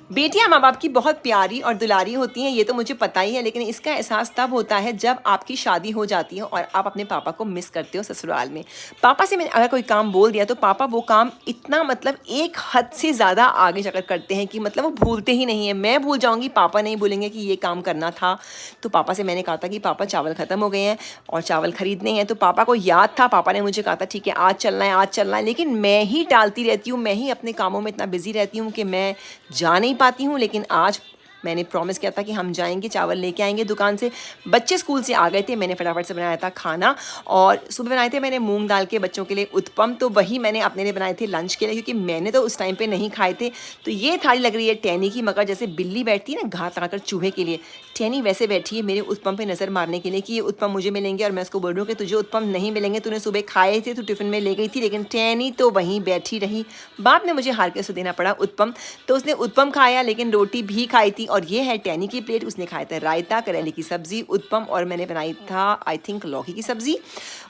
बेटियां माँ बाप की बहुत प्यारी और दुलारी होती हैं, ये तो मुझे पता ही है, लेकिन इसका एहसास तब होता है जब आपकी शादी हो जाती है और आप अपने पापा को मिस करते हो ससुराल में। पापा से मैंने अगर कोई काम बोल दिया तो पापा वो काम इतना मतलब एक हद से ज़्यादा आगे जाकर करते हैं कि मतलब वो भूलते ही नहीं है। मैं भूल जाऊंगी, पापा नहीं भूलेंगे कि ये काम करना था। तो पापा से मैंने कहा था कि पापा चावल ख़त्म हो गए हैं और चावल खरीदने हैं, तो पापा को याद था, पापा ने मुझे कहा था ठीक है आज चलना है, आज चलना है, लेकिन मैं ही टालती रहती हूँ, मैं ही अपने कामों में इतना बिजी रहती हूँ कि मैं जा नहीं पाती हूँ। लेकिन आज मैंने प्रॉमिस किया था कि हम जाएंगे, चावल लेके आएंगे दुकान से। बच्चे स्कूल से आ गए थे, मैंने फटाफट से बनाया था खाना। और सुबह बनाए थे मैंने मूंग दाल के बच्चों के लिए उत्पम, तो वही मैंने अपने लिए बनाए थे लंच के लिए, क्योंकि मैंने तो उस टाइम पे नहीं खाए थे। तो ये थाली लग रही है टैनी की, मगर जैसे बिल्ली बैठती है ना घात लगाकर चूहे के लिए, टैनी वैसे बैठी है मेरे उत्पम पे नज़र मारने के लिए कि ये उत्पम मुझे मिलेंगे और मैं उसको बोल रही हूँ कि तुझे उत्पम नहीं मिलेंगे, तूने सुबह खाए थे, तू टिफिन में ले गई थी। लेकिन टैनी तो वहीं बैठी रही। बाद में मुझे हार के उसे देना पड़ा उत्पम, तो उसने उत्पम खाया लेकिन रोटी भी खाई थी। और ये है टैनी की प्लेट, उसने खाया था रायता, करेले की सब्जी, उत्पम, और मैंने बनाई था आई थिंक लौकी की सब्जी।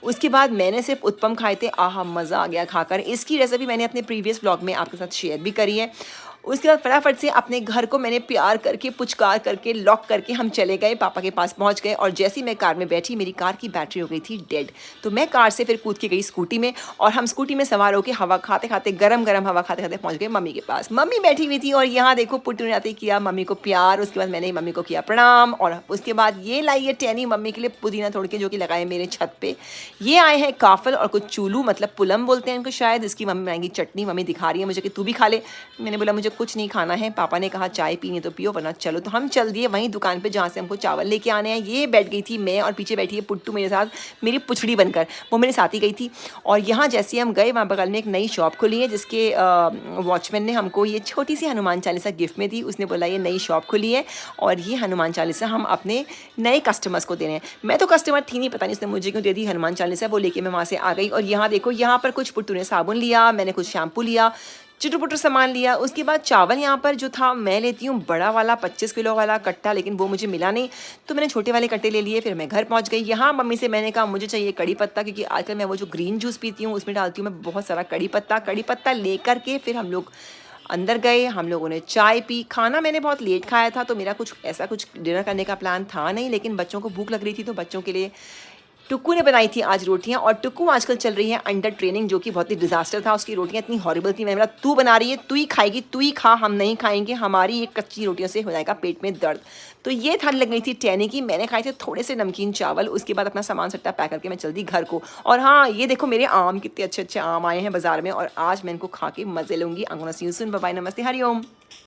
उसके बाद मैंने सिर्फ उत्पम खाए थे। आहा, मज़ा आ गया खाकर। इसकी रेसिपी मैंने अपने प्रीवियस ब्लॉग में आपके साथ शेयर भी करी है। उसके बाद फटाफट से अपने घर को मैंने प्यार करके पुचकार करके लॉक करके हम चले गए, पापा के पास पहुंच गए। और जैसे ही मैं कार में बैठी, मेरी कार की बैटरी हो गई थी डेड। तो मैं कार से फिर कूद के गई स्कूटी में, और हम स्कूटी में सवार होकर हवा खाते खाते, गरम गरम हवा खाते खाते पहुंच गए मम्मी के पास। मम्मी बैठी हुई थी और यहाँ देखो पुट्टू ने आते ही किया मम्मी को प्यार। उसके बाद मैंने मम्मी को किया प्रणाम, और उसके बाद ये लाई है टैनी मम्मी के लिए पुदीना तोड़ के, जो कि लगाए मेरे छत पे। ये आए हैं काफल और कुछ चूलू, मतलब पुलम बोलते हैं इनको शायद। इसकी मम्मी बनाएंगी चटनी, मम्मी दिखा रही है मुझे कि तू भी खा ले। मैंने बोला मुझे कुछ नहीं खाना है। पापा ने कहा चाय पीनी तो पियो वरना चलो। तो हम चल दिए वहीं दुकान पे जहाँ से हमको चावल लेके आने हैं। ये बैठ गई थी मैं, और पीछे बैठी है पुट्टू मेरे साथ, मेरी पुछड़ी बनकर, वो मेरे साथ ही गई थी। और यहाँ जैसे ही हम गए, वहाँ बगल में एक नई शॉप खुली है, जिसके वॉचमैन ने हमको ये छोटी सी हनुमान चालीसा गिफ्ट में दी। उसने बोला ये नई शॉप खुली है और ये हनुमान चालीसा हम अपने नए कस्टमर्स को दे रहे हैं। मैं तो कस्टमर थी नहीं, पता नहीं उसने मुझे क्यों दे दी हनुमान चालीसा। वो लेके मैं वहाँ से आ गई। और यहाँ देखो, यहाँ पर कुछ पुट्टू ने साबुन लिया, मैंने कुछ शैम्पू लिया, चुटर पुटर सामान लिया। उसके बाद चावल यहाँ पर जो था, मैं लेती हूँ बड़ा वाला 25 किलो वाला कट्टा, लेकिन वो मुझे मिला नहीं, तो मैंने छोटे वाले कट्टे ले लिए। फिर मैं घर पहुँच गई। यहाँ मम्मी से मैंने कहा मुझे चाहिए कड़ी पत्ता, क्योंकि आजकल मैं वो जो ग्रीन जूस पीती हूँ उसमें डालती हूँ मैं बहुत सारा कड़ी पत्ता। कड़ी पत्ता लेकर के फिर हम लोग अंदर गए, हम लोगों ने चाय पी। खाना मैंने बहुत लेट खाया था, तो मेरा कुछ ऐसा कुछ डिनर करने का प्लान था नहीं, लेकिन बच्चों को भूख लग रही थी, तो बच्चों के लिए टुक्कू ने बनाई थी आज रोटियां। और टुक्कू आजकल चल रही है अंडर ट्रेनिंग, जो कि बहुत ही डिजास्टर था। उसकी रोटियां इतनी हॉरिबल थी। मैंने बोला तू बना रही है, तू ही खाएगी, तू ही खा, हम नहीं खाएंगे, हमारी एक कच्ची रोटियों से हो जाएगा पेट में दर्द। तो ये थाली लग गई थी टैनी की। मैंने खाए थे थोड़े से नमकीन चावल। उसके बाद अपना सामान सट्टा पैक करके मैं चल दी घर को। और हाँ, ये देखो मेरे आम, कितने अच्छे अच्छे आम आए हैं बाजार में, और आज मैं इनको खा के मजे लूंगी। अंगना सी सुन, बाय, नमस्ते, हरिओम।